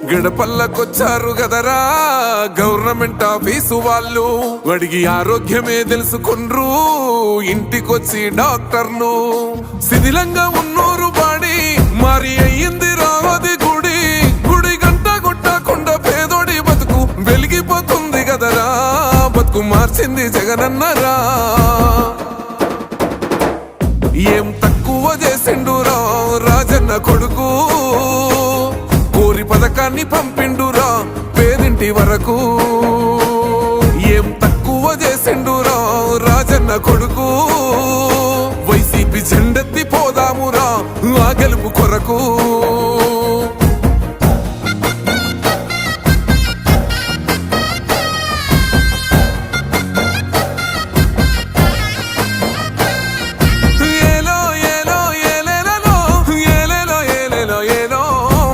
గడపల్లకొచ్చారు గదరా government office వాళ్ళు, అడిగి ఆరోగ్యమే తెలుసుకుండ్రు ఇంటికొచ్చి డాక్టర్లు. శిథిలంగా ఉన్నోరు బాడి మారి అయ్యింది రావది గుడి, గుడి గంట కొట్టకుండా పేదోడి బతుకు వెలిగిపోతుంది గదరా, బతుకు మార్చింది జగనన్నరా. ఏం తక్కువ చేసిండురా రాజన్న కొడుకు, కోరి పథకాన్ని పంపిండురా పేదింటి వరకు. ఏం తక్కువ చేసిండురా రాజన్న కొడుకు,